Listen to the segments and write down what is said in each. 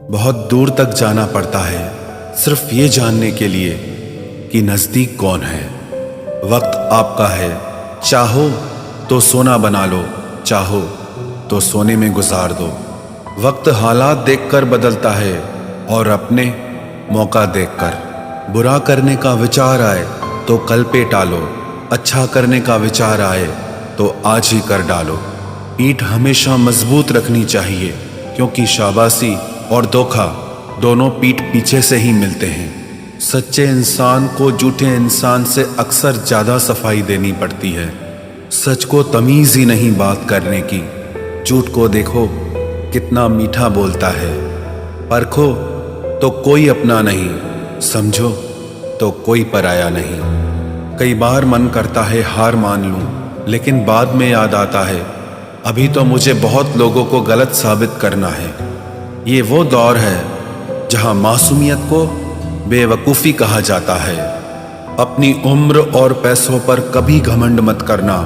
बहुत दूर तक जाना पड़ता है सिर्फ ये जानने के लिए कि नज़दीक कौन है। वक्त आपका है, चाहो तो सोना बना लो, चाहो तो सोने में गुजार दो। वक्त हालात देखकर बदलता है और अपने मौका देखकर। बुरा करने का विचार आए तो कल पे टालो, अच्छा करने का विचार आए तो आज ही कर डालो। पीठ हमेशा मजबूत रखनी चाहिए क्योंकि शाबाशी और धोखा दोनों पीठ पीछे से ही मिलते हैं। सच्चे इंसान को झूठे इंसान से अक्सर ज़्यादा सफाई देनी पड़ती है। सच को तमीज़ ही नहीं बात करने की। झूठ को देखो कितना मीठा बोलता है। परखो तो कोई अपना नहीं, समझो तो कोई पराया नहीं। कई बार मन करता है हार मान लूं, लेकिन बाद में याद आता है अभी तो मुझे बहुत लोगों को गलत साबित करना है। ये वो दौर है जहां मासूमियत को बेवकूफ़ी कहा जाता है। अपनी उम्र और पैसों पर कभी घमंड मत करना,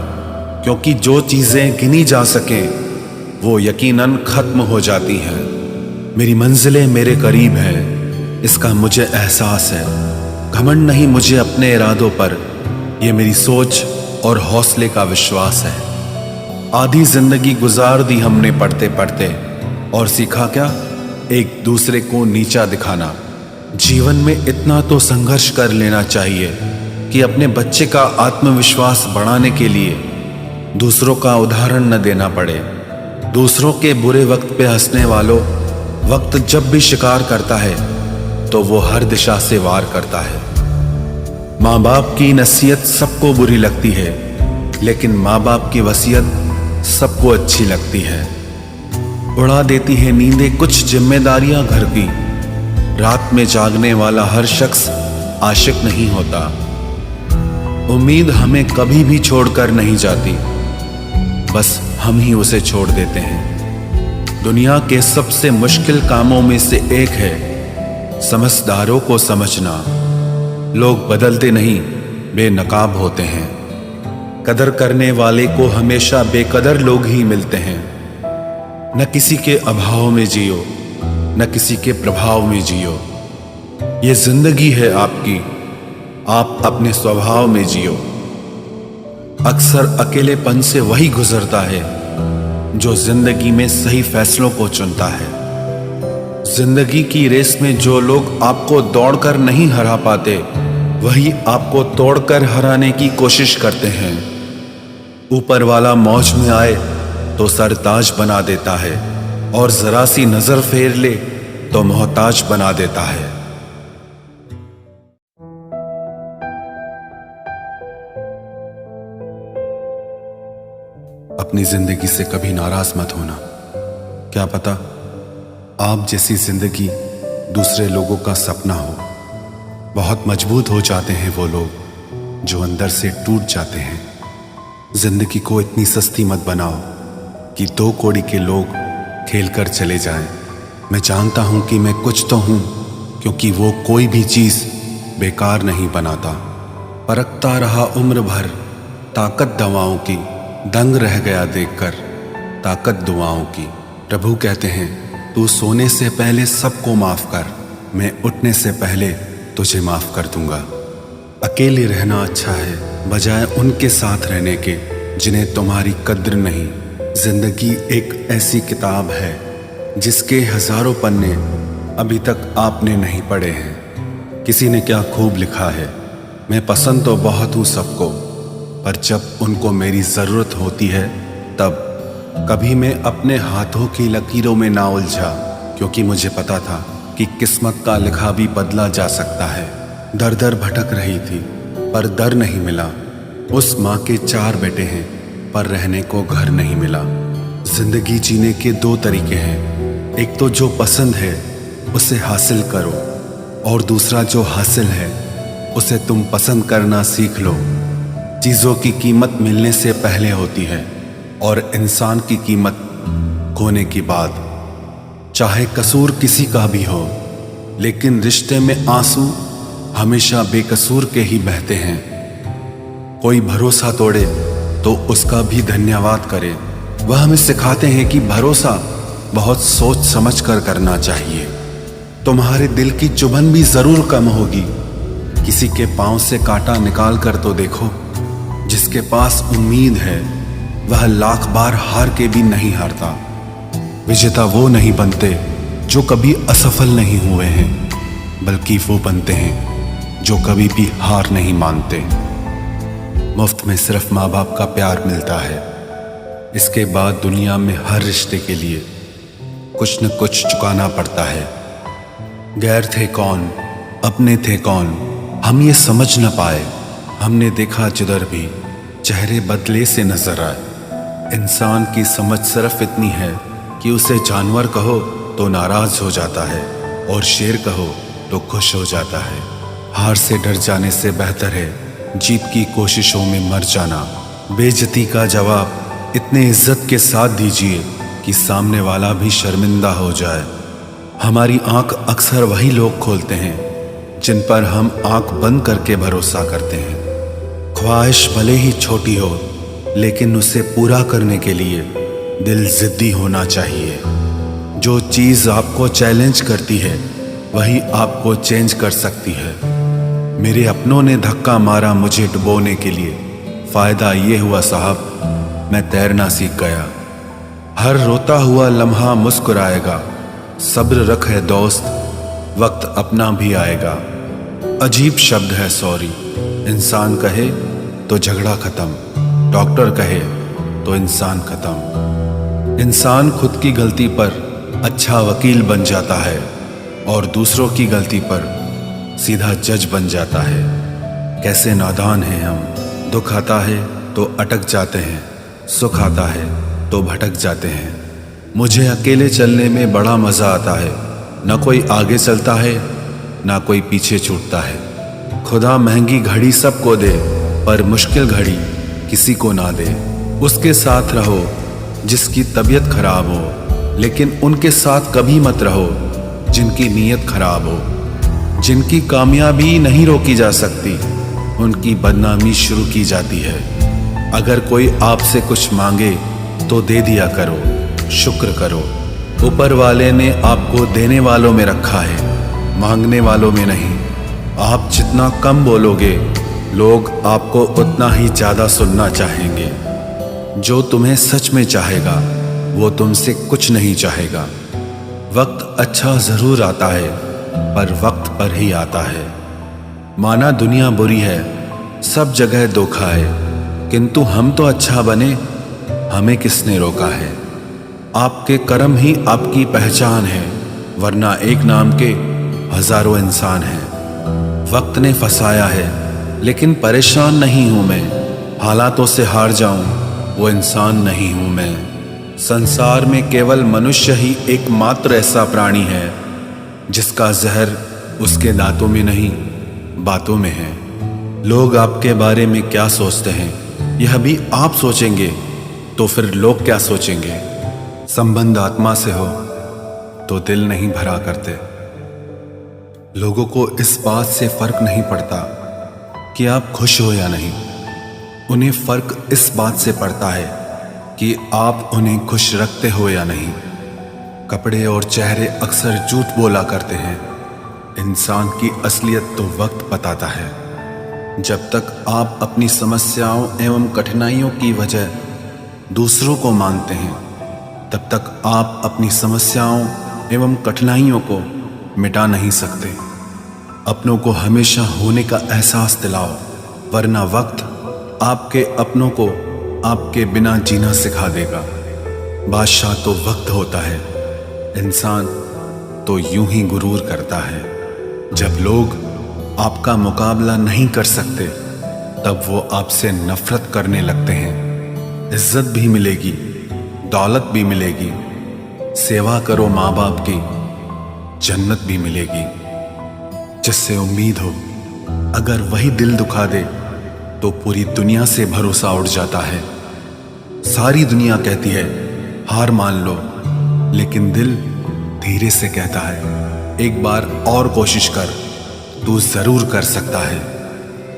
क्योंकि जो चीज़ें गिनी जा सकें वो यकीनन ख़त्म हो जाती हैं। मेरी मंजिलें मेरे करीब हैं, इसका मुझे एहसास है। घमंड नहीं मुझे अपने इरादों पर, ये मेरी सोच और हौसले का विश्वास है। आधी जिंदगी गुजार दी हमने पढ़ते पढ़ते, और सीखा क्या? एक दूसरे को नीचा दिखाना। जीवन में इतना तो संघर्ष कर लेना चाहिए कि अपने बच्चे का आत्मविश्वास बढ़ाने के लिए दूसरों का उदाहरण न देना पड़े। दूसरों के बुरे वक्त पे हंसने वालों, वक्त जब भी शिकार करता है तो वो हर दिशा से वार करता है। माँ बाप की नसीहत सबको बुरी लगती है, लेकिन माँ बाप की वसीयत सबको अच्छी लगती है। उड़ा देती है नींदें कुछ जिम्मेदारियां घर की। रात में जागने वाला हर शख्स आशिक नहीं होता। उम्मीद हमें कभी भी छोड़कर नहीं जाती, बस हम ही उसे छोड़ देते हैं। दुनिया के सबसे मुश्किल कामों में से एक है समझदारों को समझना। लोग बदलते नहीं, बेनकाब होते हैं। कदर करने वाले को हमेशा बेकदर लोग ही मिलते हैं। न किसी के अभाव में जियो, न किसी के प्रभाव में जियो। ये जिंदगी है आपकी, आप अपने स्वभाव में जियो। अक्सर अकेलेपन से वही गुजरता है जो जिंदगी में सही फैसलों को चुनता है। जिंदगी की रेस में जो लोग आपको दौड़कर नहीं हरा पाते, वही आपको तोड़कर हराने की कोशिश करते हैं। ऊपर वाला मौज में आए तो सरताज बना देता है, और जरा सी नजर फेर ले तो मोहताज बना देता है। अपनी जिंदगी से कभी नाराज मत होना। क्या पता आप जैसी जिंदगी दूसरे लोगों का सपना हो। बहुत मजबूत हो जाते हैं वो लोग जो अंदर से टूट जाते हैं। जिंदगी को इतनी सस्ती मत बनाओ कि दो कौड़ी के लोग खेल कर चले जाएं। मैं जानता हूं कि मैं कुछ तो हूं, क्योंकि वो कोई भी चीज़ बेकार नहीं बनाता। परखता रहा उम्र भर ताकत दवाओं की, दंग रह गया देखकर ताकत दुआओं की। प्रभु कहते हैं तू सोने से पहले सबको माफ़ कर, मैं उठने से पहले तुझे माफ़ कर दूंगा। अकेले रहना अच्छा है बजाय उनके साथ रहने के जिन्हें तुम्हारी कद्र नहीं। जिंदगी एक ऐसी किताब है जिसके हजारों पन्ने अभी तक आपने नहीं पढ़े हैं। किसी ने क्या खूब लिखा है, मैं पसंद तो बहुत हूँ सबको, पर जब उनको मेरी ज़रूरत होती है तब। कभी मैं अपने हाथों की लकीरों में ना उलझा, क्योंकि मुझे पता था कि किस्मत का लिखा भी बदला जा सकता है। दर दर भटक रही थी पर दर नहीं मिला। उस माँ के 4 बेटे हैं पर रहने को घर नहीं मिला। जिंदगी जीने के 2 तरीके हैं, एक तो जो पसंद है उसे हासिल करो, और दूसरा जो हासिल है उसे तुम पसंद करना सीख लो। चीज़ों की कीमत मिलने से पहले होती है और इंसान की कीमत खोने के बाद। चाहे कसूर किसी का भी हो, लेकिन रिश्ते में आंसू हमेशा बेकसूर के ही बहते हैं। कोई भरोसा तोड़े तो उसका भी धन्यवाद करे। वह हमें सिखाते हैं कि भरोसा बहुत सोच समझ कर करना चाहिए। तुम्हारे दिल की चुभन भी जरूर कम होगी। किसी के पांव से कांटा निकाल कर तो देखो। जिसके पास उम्मीद है वह लाख बार हार के भी नहीं हारता। विजेता वो नहीं बनते जो कभी असफल नहीं हुए हैं, बल्कि वो बनते हैं जो कभी भी हार नहीं मानते। मुफ्त में सिर्फ माँ बाप का प्यार मिलता है। इसके बाद दुनिया में हर रिश्ते के लिए कुछ न कुछ चुकाना पड़ता है। गैर थे कौन, अपने थे कौन, हम ये समझ न पाए। हमने देखा जिधर भी चेहरे बदले से नजर आए। इंसान की समझ सिर्फ इतनी है कि उसे जानवर कहो तो नाराज हो जाता है और शेर कहो तो खुश हो जाता है। हार से डर जाने से बेहतर है जीत की कोशिशों में मर जाना। बेइज्जती का जवाब इतने इज्जत के साथ दीजिए कि सामने वाला भी शर्मिंदा हो जाए। हमारी आंख अक्सर वही लोग खोलते हैं जिन पर हम आंख बंद करके भरोसा करते हैं। ख्वाहिश भले ही छोटी हो, लेकिन उसे पूरा करने के लिए दिल जिद्दी होना चाहिए। जो चीज़ आपको चैलेंज करती है वही आपको चेंज कर सकती है। मेरे अपनों ने धक्का मारा मुझे डुबोने के लिए। फ़ायदा ये हुआ साहब, मैं तैरना सीख गया। हर रोता हुआ लम्हा मुस्कुराएगा। सब्र रख है दोस्त, वक्त अपना भी आएगा। अजीब शब्द है सॉरी। इंसान कहे तो झगड़ा खत्म, डॉक्टर कहे तो इंसान खत्म। इंसान खुद की गलती पर अच्छा वकील बन जाता है और दूसरों की गलती पर सीधा जज बन जाता है। कैसे नादान हैं हम। दुख आता है तो अटक जाते हैं, सुख आता है तो भटक जाते हैं। मुझे अकेले चलने में बड़ा मज़ा आता है। न कोई आगे चलता है ना कोई पीछे छूटता है। खुदा महंगी घड़ी सबको दे, पर मुश्किल घड़ी किसी को ना दे। उसके साथ रहो जिसकी तबीयत खराब हो, लेकिन उनके साथ कभी मत रहो जिनकी नीयत खराब हो। जिनकी कामयाबी नहीं रोकी जा सकती, उनकी बदनामी शुरू की जाती है। अगर कोई आपसे कुछ मांगे तो दे दिया करो, शुक्र करो। ऊपर वाले ने आपको देने वालों में रखा है, मांगने वालों में नहीं। आप जितना कम बोलोगे, लोग आपको उतना ही ज़्यादा सुनना चाहेंगे। जो तुम्हें सच में चाहेगा वो तुमसे कुछ नहीं चाहेगा। वक्त अच्छा ज़रूर आता है, पर वक्त पर ही आता है। माना दुनिया बुरी है, सब जगह धोखा है, किंतु हम तो अच्छा बने, हमें किसने रोका है। आपके कर्म ही आपकी पहचान है, वरना एक नाम के हजारों इंसान हैं। वक्त ने फंसाया है, लेकिन परेशान नहीं हूं मैं। हालातों से हार जाऊं वो इंसान नहीं हूं मैं। संसार में केवल मनुष्य ही एकमात्र ऐसा प्राणी है जिसका जहर उसके दांतों में नहीं, बातों में है। लोग आपके बारे में क्या सोचते हैं यह भी आप सोचेंगे तो फिर लोग क्या सोचेंगे। संबंध आत्मा से हो तो दिल नहीं भरा करते। लोगों को इस बात से फर्क नहीं पड़ता कि आप खुश हो या नहीं। उन्हें फर्क इस बात से पड़ता है कि आप उन्हें खुश रखते हो या नहीं। कपड़े और चेहरे अक्सर झूठ बोला करते हैं। इंसान की असलियत तो वक्त बताता है। जब तक आप अपनी समस्याओं एवं कठिनाइयों की वजह दूसरों को मानते हैं, तब तक आप अपनी समस्याओं एवं कठिनाइयों को मिटा नहीं सकते। अपनों को हमेशा होने का एहसास दिलाओ, वरना वक्त आपके अपनों को आपके बिना जीना सिखा देगा। बादशाह तो वक्त होता है, इंसान तो यूं ही गुरूर करता है। जब लोग आपका मुकाबला नहीं कर सकते, तब वो आपसे नफरत करने लगते हैं। इज्जत भी मिलेगी, दौलत भी मिलेगी। सेवा करो माँ बाप की, जन्नत भी मिलेगी। जिससे उम्मीद हो, अगर वही दिल दुखा दे तो पूरी दुनिया से भरोसा उड़ जाता है। सारी दुनिया कहती है हार मान लो, लेकिन दिल धीरे से कहता है एक बार और कोशिश कर, तू जरूर कर सकता है।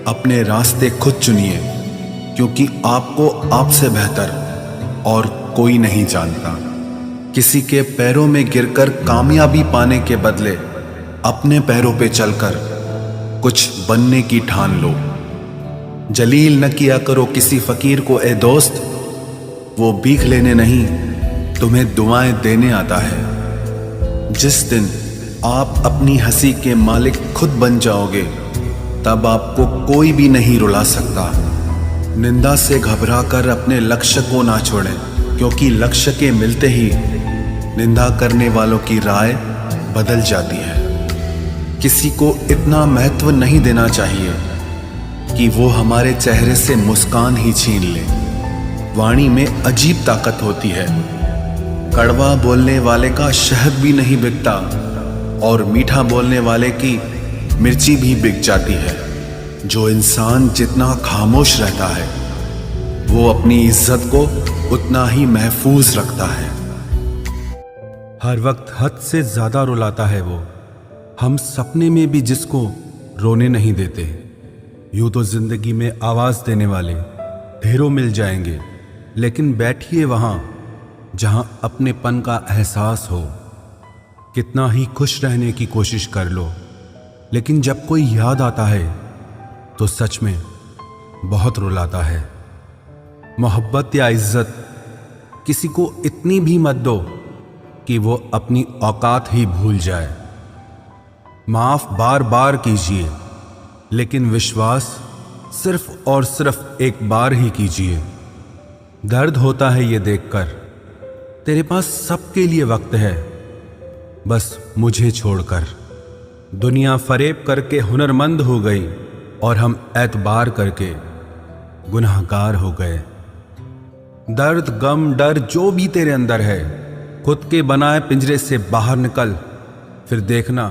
अपने रास्ते खुद चुनिए, क्योंकि आपको आपसे बेहतर और कोई नहीं जानता। किसी के पैरों में गिरकर कामयाबी पाने के बदले अपने पैरों पे चलकर कुछ बनने की ठान लो। जलील न किया करो किसी फकीर को ए दोस्त, वो भीख लेने नहीं तुम्हें दुआएं देने आता है। जिस दिन आप अपनी हंसी के मालिक खुद बन जाओगे, तब आपको कोई भी नहीं रुला सकता। निंदा से घबराकर अपने लक्ष्य को ना छोड़ें, क्योंकि लक्ष्य के मिलते ही निंदा करने वालों की राय बदल जाती है। किसी को इतना महत्व नहीं देना चाहिए कि वो हमारे चेहरे से मुस्कान ही छीन ले। वाणी में अजीब ताकत होती है। कड़वा बोलने वाले का शहद भी नहीं बिकता और मीठा बोलने वाले की मिर्ची भी बिक जाती है। जो इंसान जितना खामोश रहता है, वो अपनी इज्जत को उतना ही महफूज रखता है। हर वक्त हद से ज्यादा रुलाता है वो, हम सपने में भी जिसको रोने नहीं देते। यूं तो जिंदगी में आवाज देने वाले ढेरों मिल जाएंगे, लेकिन बैठिए वहां जहां अपनेपन का एहसास हो। कितना ही खुश रहने की कोशिश कर लो, लेकिन जब कोई याद आता है तो सच में बहुत रुलाता है। मोहब्बत या इज्जत किसी को इतनी भी मत दो कि वो अपनी औकात ही भूल जाए। माफ बार बार कीजिए, लेकिन विश्वास सिर्फ और सिर्फ एक बार ही कीजिए। दर्द होता है ये देखकर तेरे पास सबके लिए वक्त है, बस मुझे छोड़कर। दुनिया फरेब करके हुनरमंद हो गई और हम एतबार करके गुनाहगार हो गए। दर्द गम डर जो भी तेरे अंदर है, खुद के बनाए पिंजरे से बाहर निकल, फिर देखना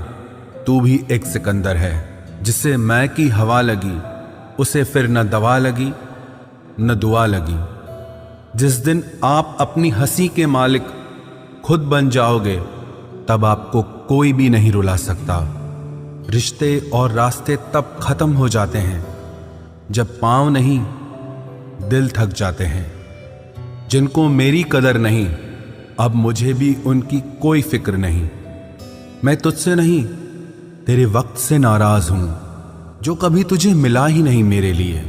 तू भी एक सिकंदर है। जिसे मैं की हवा लगी, उसे फिर न दवा लगी न दुआ लगी। जिस दिन आप अपनी हंसी के मालिक खुद बन जाओगे, तब आपको कोई भी नहीं रुला सकता। रिश्ते और रास्ते तब खत्म हो जाते हैं जब पांव नहीं दिल थक जाते हैं। जिनको मेरी कदर नहीं, अब मुझे भी उनकी कोई फिक्र नहीं। मैं तुझसे नहीं, तेरे वक्त से नाराज हूं, जो कभी तुझे मिला ही नहीं मेरे लिए।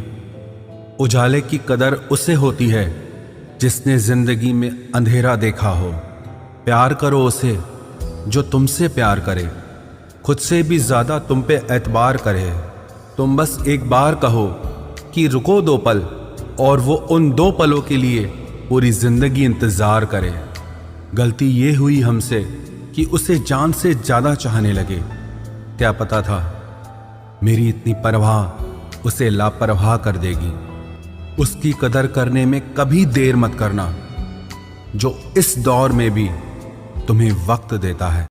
उजाले की कदर उसे होती है जिसने जिंदगी में अंधेरा देखा हो। प्यार करो उसे जो तुमसे प्यार करे, खुद से भी ज्यादा तुम पे एतबार करे। तुम बस एक बार कहो कि रुको 2 पल, और वो उन 2 पलों के लिए पूरी जिंदगी इंतजार करे। गलती ये हुई हमसे कि उसे जान से ज्यादा चाहने लगे। क्या पता था मेरी इतनी परवाह उसे लापरवाह कर देगी। उसकी कदर करने में कभी देर मत करना, जो इस दौर में भी तुम्हें वक्त देता है।